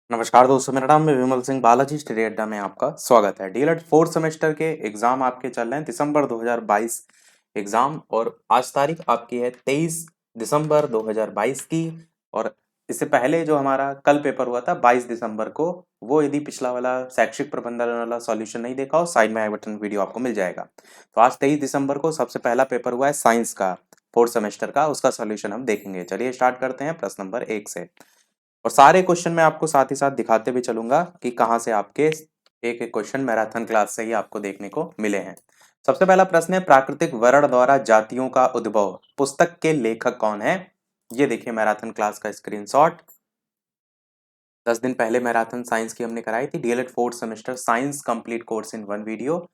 नमस्कार दोस्तों, मेरा नाम है विमल सिंह बालाजी। स्टडी अड्डा में आपका स्वागत है। डीएलएड फोर्थ सेमेस्टर के एग्जाम आपके चल रहे हैं दिसंबर 2022 एग्जाम। और आज तारीख आपकी है 23 दिसंबर 2022 की। और इससे पहले जो हमारा कल पेपर हुआ था 22 दिसंबर को, वो यदि पिछला वाला शैक्षिक प्रबंधन वाला सॉल्यूशन नहीं देखा हो, साइड में आई बटन वीडियो आपको मिल जाएगा। तो आज 23 दिसंबर को सबसे पहला पेपर हुआ है साइंस का, फोर्थ सेमेस्टर का। उसका सॉल्यूशन हम देखेंगे। चलिए स्टार्ट करते हैं प्रश्न नंबर 1 से। और सारे क्वेश्चन मैं आपको साथ ही साथ दिखाते भी चलूंगा कि कहाँ से आपके एक एक क्वेश्चन मैराथन क्लास से ही आपको देखने को मिले हैं। सबसे पहला प्रश्न है, प्राकृतिक वर्ण द्वारा जातियों का उद्भव पुस्तक के लेखक कौन है? ये देखिए मैराथन क्लास का स्क्रीनशॉट। 10 दिन पहले मैराथन साइंस की हमने कराई थी, DElEd fourth semester science complete course in one video.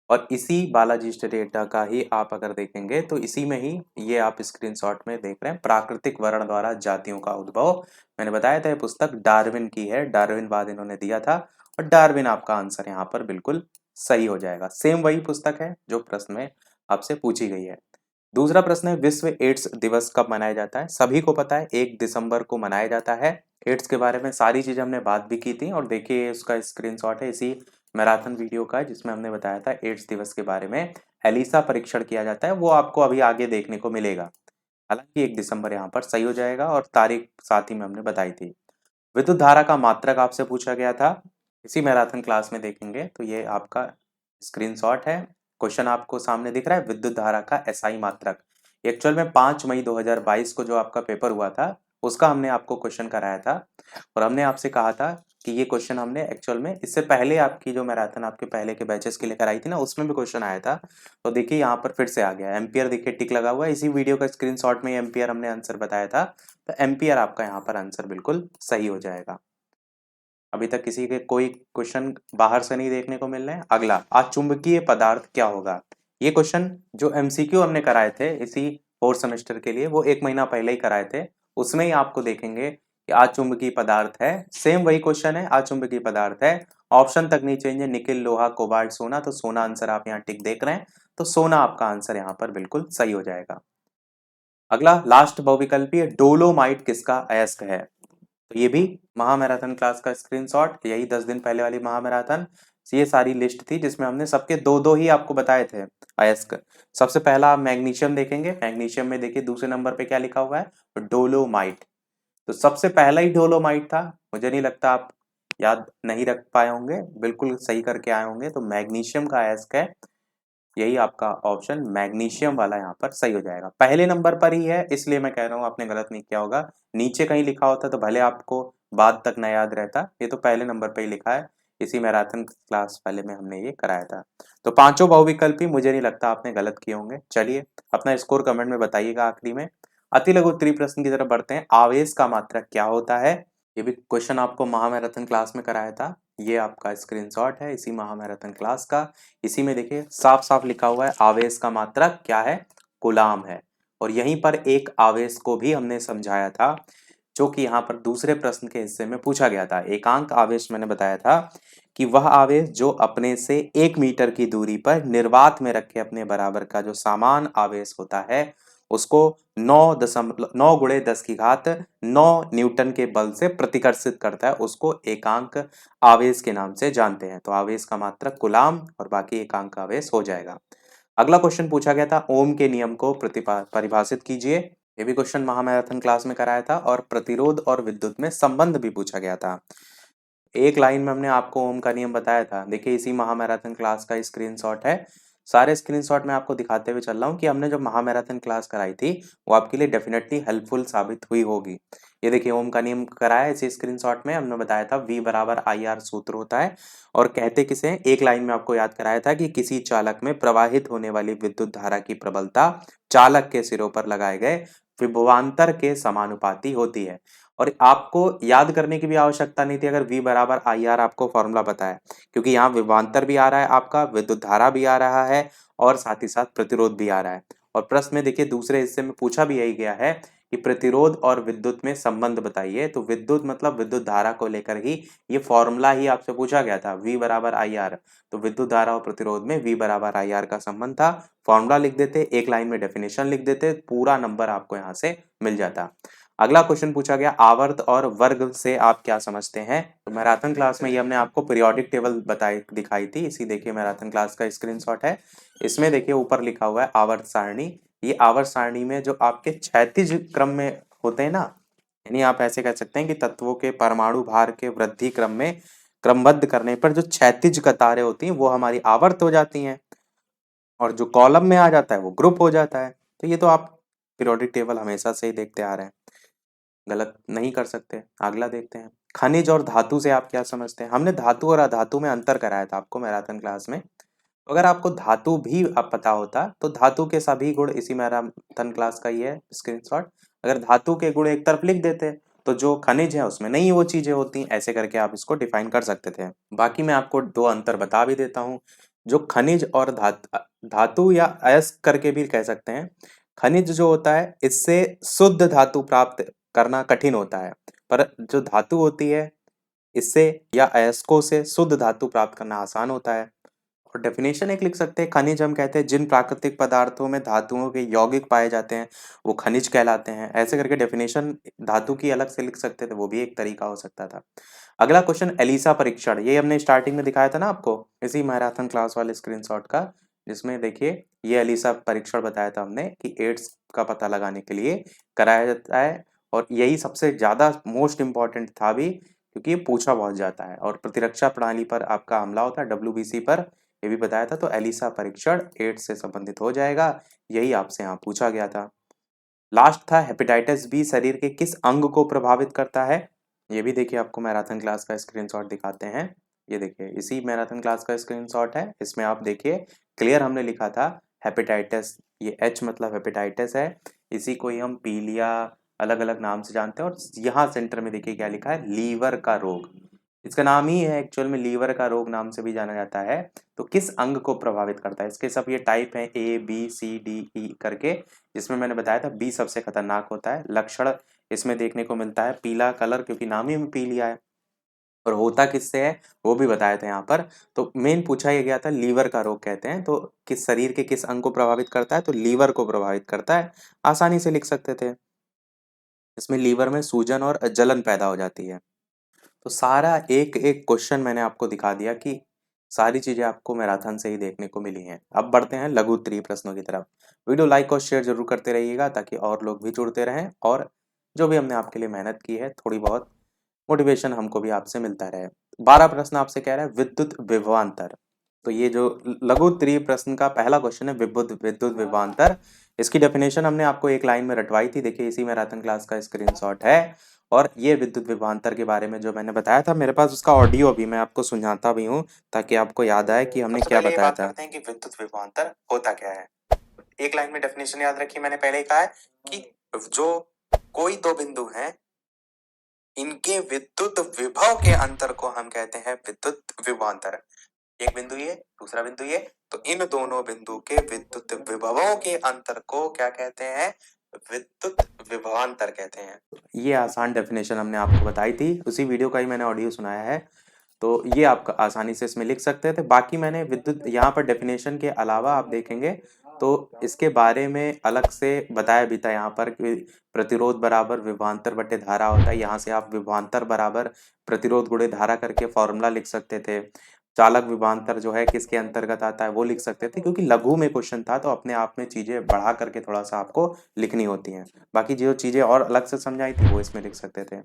और इसी बालाजी स्टडी अड्डा का ही आप अगर देखेंगे तो इसी में ही ये आप स्क्रीनशॉट में देख रहे हैं, प्राकृतिक वर्ण द्वारा जातियों का उद्भव। मैंने बताया था ये पुस्तक डार्विन की है, डार्विनवाद इन्होंने दिया था। और डार्विन आपका आंसर यहाँ पर बिल्कुल सही हो जाएगा। सेम वही पुस्तक है जो प्रश्न में आपसे पूछी गई है। दूसरा प्रश्न है, विश्व एड्स दिवस कब मनाया जाता है? सभी को पता है 1 दिसंबर को मनाया जाता है। एड्स के बारे में सारी चीजें हमने बात भी की थी, और देखिए उसका स्क्रीनशॉट है इसी मैराथन वीडियो का, जिसमें हमने बताया था एड्स दिवस के बारे में। एलिसा परीक्षण किया जाता है, वो आपको अभी आगे देखने को मिलेगा। हालांकि 1 दिसंबर यहाँ पर सही हो जाएगा, और तारीख साथ ही में हमने बताई थी। विद्युत धारा का मात्रक आपसे पूछा गया था, इसी मैराथन क्लास में देखेंगे तो ये आपका स्क्रीनशॉट है। क्वेश्चन आपको सामने दिख रहा है, विद्युत धारा का एसआई मात्रक। एक्चुअल में 5 मई 2022 को जो आपका पेपर हुआ था, उसका हमने आपको क्वेश्चन कराया था। और हमने आपसे कहा था कि ये क्वेश्चन हमने एक्चुअल में इससे पहले आपकी जो मैराथन आपके पहले के बैचेस के लिए कराई थी ना, उसमें भी क्वेश्चन आया था। तो देखिए यहाँ पर फिर से आ गया एम्पियर, देखिए टिक लगा हुआ है इसी वीडियो का स्क्रीनशॉट में, एम्पियर हमने आंसर बताया था। तो एम्पियर आपका यहाँ पर आंसर बिल्कुल सही हो जाएगा। अभी तक किसी के कोई क्वेश्चन बाहर से नहीं देखने को मिल रहे हैं। अगला, अचुंबकीय पदार्थ क्या होगा? ये क्वेश्चन जो एमसीक्यू हमने कराए थे इसी फोर्थ सेमेस्टर के लिए, वो 1 महीना पहले ही कराए थे। उसमें ही आपको देखेंगे कि अचुंबकीय पदार्थ है, सेम वही क्वेश्चन है, अचुंबकीय पदार्थ है। ऑप्शन तक नहीं चेंज है, निकिल, लोहा, कोबाल्ट, सोना। तो सोना आंसर आप यहाँ टिक देख रहे हैं, तो सोना आपका आंसर यहाँ पर बिल्कुल सही हो जाएगा। अगला लास्ट बहुविकल्पीय, डोलोमाइट किसका अयस्क है? तो ये भी महामैराथन क्लास का स्क्रीनशॉट, यही 10 दिन पहले वाली महामैराथन। ये सारी लिस्ट थी जिसमें हमने सबके दो दो ही आपको बताए थे अयस्क। सबसे पहला आप मैग्नीशियम देखेंगे, मैग्नीशियम में देखिए दूसरे नंबर पे क्या लिखा हुआ है, डोलोमाइट। तो सबसे पहला ही डोलोमाइट था। मुझे नहीं लगता आप याद नहीं रख पाए होंगे, बिल्कुल सही करके आए होंगे। तो मैग्नीशियम का अयस्क है, यही आपका ऑप्शन मैग्नीशियम वाला यहाँ पर सही हो जाएगा। पहले नंबर पर ही है, इसलिए मैं कह रहा हूँ आपने गलत नहीं किया होगा। नीचे कहीं लिखा होता तो भले आपको बाद तक न याद रहता, ये तो पहले नंबर पर ही लिखा है। इसी मैराथन क्लास पहले में हमने ये कराया था। तो पांचों बहुविकल्पी मुझे नहीं लगता आपने गलत किए होंगे। चलिए अपना स्कोर कमेंट में बताइएगा आखिरी में। अति लघु उत्तरीय प्रश्न की तरफ बढ़ते हैं। आवेश का मात्रक क्या होता है? ये भी क्वेश्चन आपको महामैराथन क्लास में कराया था। ये आपका स्क्रीनशॉट है इसी महामैराथन क्लास का। इसी में देखिए साफ साफ लिखा हुआ है, आवेश का मात्रक क्या है? कूलाम है। और यहीं पर एक आवेश को भी हमने समझाया था, जो कि यहाँ पर दूसरे प्रश्न के हिस्से में पूछा गया था। एकांक आवेश मैंने बताया था कि वह आवेश जो अपने से 1 मीटर की दूरी पर निर्वात में रखे अपने बराबर का जो समान आवेश होता है, उसको 9.9 न्यूटन के बल से प्रतिकर्षित करता है, उसको एकांक आवेश के नाम से जानते हैं। तो आवेश का मात्रक कूलाम, और बाकी एकांक आवेश हो जाएगा। अगला क्वेश्चन पूछा गया था, ओम के नियम को परिभाषित कीजिए। ये भी क्वेश्चन महामैराथन क्लास में कराया था, और प्रतिरोध और विद्युत में संबंध भी पूछा गया था। एक लाइन में हमने आपको ओम का नियम बताया था, देखिए इसी महामैराथन क्लास का स्क्रीनशॉट है। सारे स्क्रीनशॉट में आपको दिखाते हुए चल रहा हूँ कि हमने जो महामैराथन क्लास कराई थी वो आपके लिए डेफिनेटली हेल्पफुल साबित हुई होगी। ये देखिए ओम का नियम कराया है इसी स्क्रीनशॉट में, हमने बताया था V बराबर IR सूत्र होता है। और कहते किसे हैं? एक लाइन में आपको याद कराया था कि किसी चालक में प्रवाहित होने वाली विद्युत धारा की प्रबलता चालक के सिरों पर लगाए गए विभवांतर के समानुपाती होती है। और आपको याद करने की भी आवश्यकता नहीं थी अगर V बराबर IR आपको फॉर्मूला पता है, क्योंकि यहाँ विभवांतर भी आ रहा है, आपका विद्युत धारा भी आ रहा है, और साथ ही साथ प्रतिरोध भी आ रहा है। और प्रश्न में देखिए दूसरे हिस्से में पूछा भी यही गया है कि प्रतिरोध और विद्युत में संबंध बताइए। तो विद्युत मतलब विद्युत धारा को लेकर ही ये फॉर्मूला ही आपसे पूछा गया था, V बराबर IR। तो विद्युत धारा और प्रतिरोध में V बराबर IR का संबंध था। फॉर्मूला लिख देते, एक लाइन में डेफिनेशन लिख देते, पूरा नंबर आपको यहाँ से मिल जाता। अगला क्वेश्चन पूछा गया आवर्त और वर्ग से आप क्या समझते हैं। तो मैराथन क्लास में ये हमने आपको पीरियोडिक टेबल बताई दिखाई थी, इसी देखिए मैराथन क्लास का स्क्रीनशॉट है। इसमें देखिए ऊपर लिखा हुआ है आवर्त सारणी। ये आवर्त सारणी में जो आपके क्षैतिज क्रम में होते हैं ना, यानी आप ऐसे कह सकते हैं कि तत्वों के परमाणु भार के वृद्धि क्रम में क्रमबद्ध करने पर जो क्षैतिज कतारें होती हैं वो हमारी आवर्त हो जाती हैं, और जो कॉलम में आ जाता है वो ग्रुप हो जाता है। तो ये तो आप पीरियोडिक टेबल हमेशा से ही देखते आ रहे हैं, गलत नहीं कर सकते। अगला देखते हैं खनिज और धातु से आप क्या समझते हैं। हमने धातु और अधातु में अंतर कराया था आपको मैराथन क्लास में। अगर आपको धातु भी अब पता होता तो धातु के सभी गुण, इसी मैराथन क्लास का ही है स्क्रीनशॉट, अगर धातु के गुण एक तरफ लिख देते तो जो खनिज है उसमें नहीं वो चीजें होती, ऐसे करके आप इसको डिफाइन कर सकते थे। बाकी मैं आपको दो अंतर बता भी देता हूँ। जो खनिज और धातु या अयस्क करके भी कह सकते हैं। खनिज जो होता है इससे शुद्ध धातु प्राप्त करना कठिन होता है, पर जो धातु होती है इससे या अयस्कों से शुद्ध धातु प्राप्त करना आसान होता है। और डेफिनेशन एक लिख सकते हैं, खनिज हम कहते हैं जिन प्राकृतिक पदार्थों में धातुओं के यौगिक पाए जाते हैं वो खनिज कहलाते हैं। ऐसे करके डेफिनेशन धातु की अलग से लिख सकते थे, वो भी एक तरीका हो सकता था। अगला क्वेश्चन एलिसा परीक्षण, ये हमने स्टार्टिंग में दिखाया था ना आपको इसी मैराथन क्लास वाले स्क्रीनशॉट का, जिसमें देखिए ये एलिसा परीक्षण बताया था हमने कि एड्स का पता लगाने के लिए कराया जाता है, और यही सबसे ज्यादा मोस्ट इंपॉर्टेंट था भी, क्योंकि ये पूछा बहुत जाता है और प्रतिरक्षा प्रणाली पर आपका हमला होता है, डब्ल्यूबीसी पर, ये भी बताया था। तो एलिसा परीक्षण एड्स से संबंधित हो जाएगा, यही आपसे यहाँ पूछा गया था। लास्ट था हेपेटाइटिस बी शरीर के किस अंग को प्रभावित करता है। ये भी देखिए आपको मैराथन क्लास का स्क्रीनशॉट दिखाते हैं। ये देखिए इसी मैराथन क्लास का स्क्रीनशॉट है, इसमें आप देखिए क्लियर हमने लिखा था हेपेटाइटिस, ये एच मतलब हेपेटाइटिस है, इसी को ही हम पीलिया अलग अलग नाम से जानते हैं। और यहाँ सेंटर में देखिए क्या लिखा है, लीवर का रोग, इसका नाम ही है एक्चुअल में लीवर का रोग नाम से भी जाना जाता है। तो किस अंग को प्रभावित करता है, इसके सब ये टाइप हैं A B C D E करके, जिसमें मैंने बताया था बी सबसे खतरनाक होता है। लक्षण इसमें देखने को मिलता है पीला कलर, क्योंकि नाम ही में पी लिया है, और होता किससे है वो भी बताया था यहाँ पर। तो मेन पूछा ये गया था लीवर का रोग कहते हैं, तो किस शरीर के किस अंग को प्रभावित करता है, तो लीवर को प्रभावित करता है, आसानी से लिख सकते थे। इसमें लीवर में सूजन और जलन पैदा हो जाती है। तो सारा एक एक क्वेश्चन मैंने आपको दिखा दिया कि सारी चीजें आपको मैराथन से ही देखने को मिली हैं। अब बढ़ते हैं लघु उत्तरीय प्रश्नों की तरफ। वीडियो लाइक और शेयर जरूर करते रहिएगा ताकि और लोग भी जुड़ते रहें, और जो भी हमने आपके लिए मेहनत की है थोड़ी बहुत मोटिवेशन हमको भी आपसे मिलता रहे। 12 प्रश्न आपसे कह रहा है विद्युत विभवांतर। तो ये जो लघु उत्तरीय प्रश्न का पहला क्वेश्चन है विद्युत विद्युत विभवांतर, इसकी डेफिनेशन हमने आपको एक लाइन में रटवाई थी, देखिए इसी मैराथन क्लास का स्क्रीनशॉट है। और ये विद्युत विभवांतर के बारे में जो मैंने बताया था, मेरे पास उसका ऑडियो भी मैं आपको सुझाता भी हूँ ताकि आपको याद आए कि हमने क्या बताया था। करते हैं कि विद्युत विभवांतर होता क्या है। एक लाइन में डेफिनेशन याद रखिए, मैंने पहले ही कहा है कि जो कोई दो बिंदु हैं इनके विद्युत विभव के अंतर को हम कहते हैं विद्युत विभवांतर। एक बिंदु ये दूसरा बिंदु ये, तो इन दोनों बिंदु के विद्युत विभवों के अंतर को क्या कहते हैं, विद्युत विभवांतर कहते हैं। ये आसान डेफिनेशन हमने आपको बताई थी, उसी वीडियो का ही मैंने ऑडियो सुनाया है, तो ये आप आसानी से इसमें लिख सकते थे। बाकी मैंने विद्युत यहाँ पर डेफिनेशन के अलावा आप देखेंगे तो इसके बारे में अलग से बताया भी था यहाँ पर कि प्रतिरोध बराबर विभवांतर बटे धारा होता है। यहाँ से आप विभवांतर बराबर प्रतिरोध गुणे धारा करके फॉर्मूला लिख सकते थे। चालक विभवांतर जो है किसके अंतर्गत आता है वो लिख सकते थे, क्योंकि लघु में क्वेश्चन था तो अपने आप में चीजें बढ़ा करके थोड़ा सा आपको लिखनी होती हैं। बाकी जो चीजें और अलग से समझाई थी वो इसमें लिख सकते थे।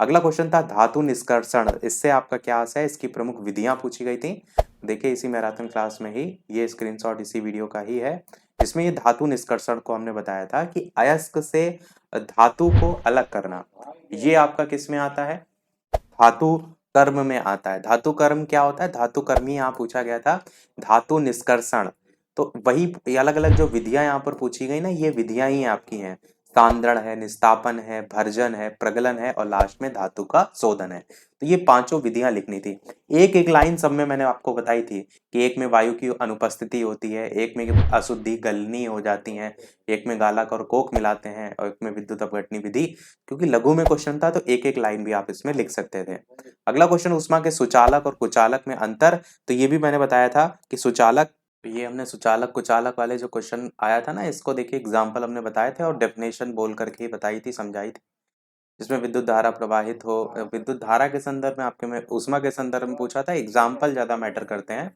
अगला क्वेश्चन था धातु निष्कर्षण, इससे आपका क्या आशय है, इसकी प्रमुख विधियां पूछी गई थी। देखिए इसी मैराथन क्लास में ही ये स्क्रीनशॉट इसी वीडियो का ही है, जिसमें ये धातु निष्कर्षण को हमने बताया था कि अयस्क से धातु को अलग करना। ये आपका किस में आता है, धातु कर्म में आता है। धातु कर्म क्या होता है, धातु कर्म ही यहाँ पूछा गया था। धातु निष्कर्षण, तो वही अलग अलग जो विधियां यहाँ पर पूछी गई ना, ये विधियां ही आपकी हैं। सांद्रण है, निस्तापन है, भर्जन है, प्रगलन है, और लास्ट में धातु का शोधन है। तो ये पांचों विधियां लिखनी थी। एक एक लाइन सब में मैंने आपको बताई थी कि एक में वायु की अनुपस्थिति होती है, एक में अशुद्धि गलनी हो जाती है, एक में गालक और कोक मिलाते हैं, और एक में विद्युत अपघटनी विधि। क्योंकि लघु में क्वेश्चन था तो एक एक लाइन भी आप इसमें लिख सकते थे। अगला क्वेश्चन ऊष्मा के सुचालक और कुचालक में अंतर, तो ये भी मैंने बताया था कि सुचालक, ये हमने सुचालक कुचालक वाले जो क्वेश्चन आया था ना, इसको देखिए एग्जाम्पल हमने बताए थे और डेफिनेशन बोल करके ही बताई थी, समझाई थी। जिसमें विद्युत धारा प्रवाहित हो। विद्युत धारा के संदर्भ में आपके में ऊष्मा के संदर्भ में पूछा था, एग्जाम्पल ज्यादा मैटर करते हैं।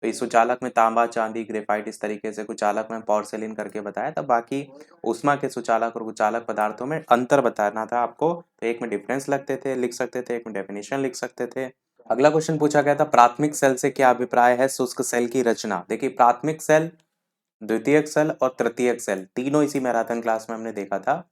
तो इस सुचालक में तांबा, चांदी, ग्रेफाइट, इस तरीके से कुचालक में पोर्सिलिन करके बताया था। बाकी ऊष्मा के सुचालक और कुचालक पदार्थों में अंतर बताना था आपको। तो एक में डिफरेंस लगते थे, लिख सकते थे, एक में डेफिनेशन लिख सकते थे। अगला क्वेश्चन पूछा गया था, प्राथमिक सेल से क्या अभिप्राय है, शुष्क सेल की रचना। देखिए प्राथमिक सेल, द्वितीयक सेल और तृतीयक सेल तीनों इसी मैराथन क्लास में हमने देखा था।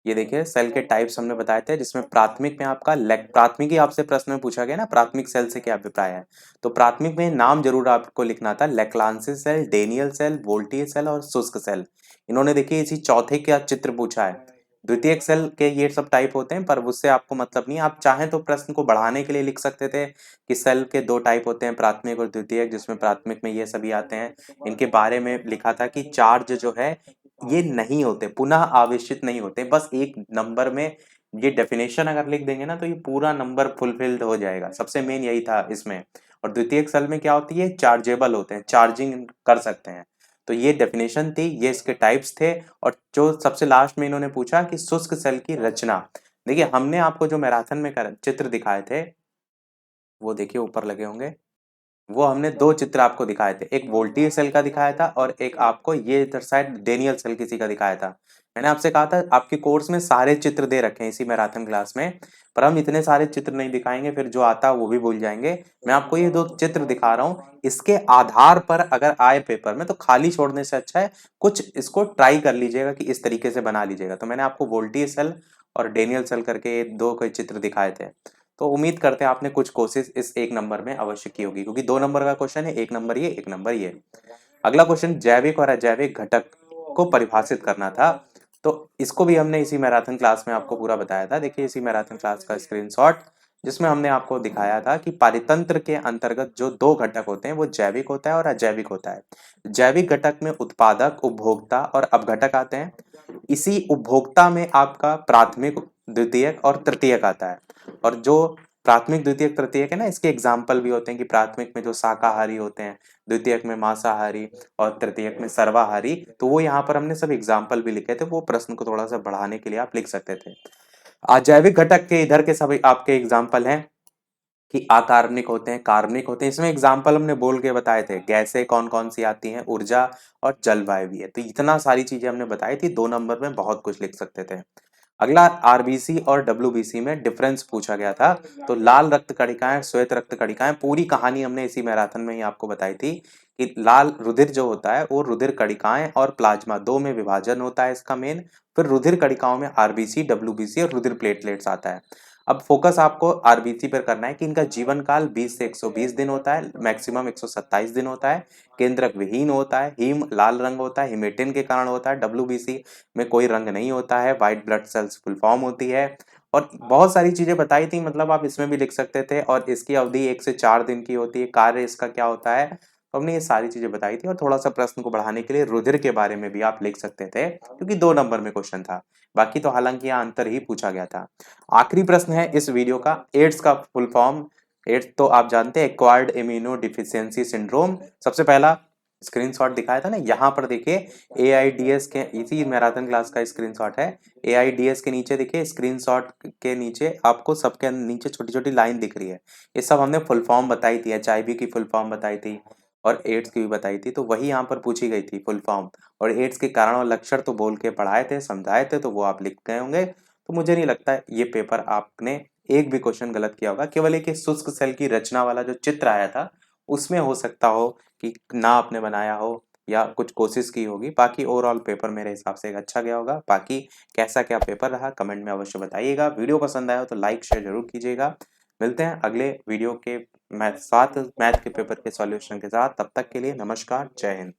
ये देखिए सेल के टाइप्स हमने बताए थे, जिसमें प्राथमिक में आपका प्राथमिक ही आपसे प्रश्न में पूछा गया ना, प्राथमिक सेल से क्या अभिप्राय है। तो प्राथमिक में नाम जरूर आपको लिखना था, लेक्लांसी सेल, डेनियल सेल, वोल्टीय सेल और शुष्क सेल। इन्होंने देखिए इसी चौथे का चित्र पूछा है। द्वितीयक सेल के ये सब टाइप होते हैं, पर उससे आपको मतलब नहीं। आप चाहें तो प्रश्न को बढ़ाने के लिए लिख सकते थे कि सेल के दो टाइप होते हैं, प्राथमिक और द्वितीयक, जिसमें प्राथमिक में ये सभी आते हैं। इनके बारे में लिखा था कि चार्ज जो है ये नहीं होते, पुनः आवेशित नहीं होते। बस एक नंबर में ये डेफिनेशन अगर लिख देंगे ना, तो ये पूरा नंबर फुलफिल्ड हो जाएगा। सबसे मेन यही था इसमें। और द्वितीयक सेल में क्या होती है, चार्जेबल होते हैं, चार्जिंग कर सकते हैं। तो ये डेफिनेशन थी, ये इसके टाइप्स थे। और जो सबसे लास्ट में इन्होंने पूछा कि शुष्क सेल की रचना। देखिए हमने आपको जो मैराथन में चित्र दिखाए थे, वो देखिए ऊपर लगे होंगे। वो हमने दो चित्र आपको दिखाए थे, एक वोल्टीय सेल का दिखाया था और एक आपको ये इधर साइड डेनियल सेल किसी का दिखाया था। मैंने आपसे कहा था आपके कोर्स में सारे चित्र दे रखे हैं इसी मैराथन क्लास में, पर हम इतने सारे चित्र नहीं दिखाएंगे, फिर जो आता है वो भी भूल जाएंगे। मैं आपको ये दो चित्र दिखा रहा हूँ, इसके आधार पर अगर आए पेपर में तो खाली छोड़ने से अच्छा है कुछ इसको ट्राई कर लीजिएगा कि इस तरीके से बना लीजिएगा। तो मैंने आपको वोल्टीय सेल और डेनियल सेल करके दो कोई चित्र दिखाए थे। तो उम्मीद करते हैं आपने कुछ कोशिश इस एक नंबर में अवश्य की होगी, क्योंकि दो नंबर का क्वेश्चन है, एक नंबर ये, एक नंबर ये। अगला क्वेश्चन जैविक और अजैविक घटक को परिभाषित करना था। तो इसको भी हमने इसी मैराथन क्लास में आपको पूरा बताया था। देखिए इसी मैराथन क्लास का स्क्रीनशॉट, जिसमें हमने आपको दिखाया था कि पारितंत्र के अंतर्गत जो दो घटक होते हैं वो जैविक होता है और अजैविक होता है। जैविक घटक में उत्पादक, उपभोक्ता और अपघटक आते हैं। इसी उपभोक्ता में आपका प्राथमिक, द्वितीयक और तृतीयक आता है। और जो प्राथमिक, द्वितीयक, तृतीयक है ना, इसके एग्जाम्पल भी होते हैं कि प्राथमिक में जो शाकाहारी होते हैं, द्वितीयक में मांसाहारी और तृतीयक में सर्वाहारी। तो वो यहाँ पर हमने सब एग्जाम्पल भी लिखे थे, वो प्रश्न को थोड़ा सा बढ़ाने के लिए आप लिख सकते थे। अजैविक घटक के इधर के सभी आपके एग्जाम्पल हैं कि अकार्बनिक होते हैं, कार्बनिक होते हैं। इसमें एग्जाम्पल हमने बोल के बताए थे, गैसें कौन कौन सी आती हैं, ऊर्जा और जलवायु भी है। तो इतना सारी चीजें हमने बताई थी, दो नंबर में बहुत कुछ लिख सकते थे। अगला आरबीसी और डब्ल्यूबीसी में डिफरेंस पूछा गया था। तो लाल रक्त कणिकाएं, श्वेत रक्त कणिकाएं, पूरी कहानी हमने इसी मैराथन में ही आपको बताई थी कि लाल रुधिर जो होता है वो रुधिर कणिकाएं और प्लाज्मा दो में विभाजन होता है इसका मेन। फिर रुधिर कणिकाओं में आरबीसी, डब्ल्यूबीसी और रुधिर प्लेटलेट्स आता है। अब फोकस आपको आरबीसी पर करना है कि इनका जीवन काल 20 से 120 दिन होता है, मैक्सिमम 127 दिन होता है, केंद्रक विहीन होता है, हीम लाल रंग होता है, हिमेटिन के कारण होता है। डब्ल्यूबीसी में कोई रंग नहीं होता है, white blood cells full form होती है। और बहुत सारी चीजें बताई थी, मतलब आप इसमें भी लिख सकते थे। और इसकी अवधि 1 से 4 दिन की होती है, कार्य इसका क्या होता है, तो हमने ये सारी चीजें बताई थी। और थोड़ा सा प्रश्न को बढ़ाने के लिए रुधिर के बारे में भी आप लिख सकते थे, क्योंकि दो नंबर में क्वेश्चन था। बाकी तो हालांकि यहाँ अंतर ही पूछा गया था। आखिरी प्रश्न है इस वीडियो का, एड्स का फुल फॉर्म। एड्स तो आप जानते हैं, एक्वायर्ड इम्यूनो डिफिशियंसी सिंड्रोम। सबसे पहला स्क्रीनशॉट दिखाया था ना, यहाँ पर देखिए एआईडीएस के, इसी मैराथन क्लास का स्क्रीनशॉट है। एआईडीएस के नीचे देखिए, स्क्रीनशॉट के नीचे आपको सबके नीचे छोटी छोटी लाइन दिख रही है। ये सब हमने फुल फॉर्म बताई थी, एचआईवी की फुल फॉर्म बताई थी और एड्स की भी बताई थी। तो वही यहाँ पर पूछी गई थी फुल फॉर्म। और एड्स के कारण और लक्षण तो बोल के पढ़ाए थे, समझाए थे, तो वो आप लिख गए होंगे। तो मुझे नहीं लगता ये पेपर आपने एक भी क्वेश्चन गलत किया होगा। केवल एक शुष्क सेल की रचना वाला जो चित्र आया था, उसमें हो सकता हो कि ना आपने बनाया हो या कुछ कोशिश की होगी। बाकी ओवरऑल पेपर मेरे हिसाब से एक अच्छा गया होगा। बाकी कैसा क्या पेपर रहा कमेंट में अवश्य बताइएगा। वीडियो पसंद आया हो तो लाइक शेयर जरूर कीजिएगा। मिलते हैं अगले वीडियो के मैथ के पेपर के सॉल्यूशन के साथ। तब तक के लिए नमस्कार, जय हिंद।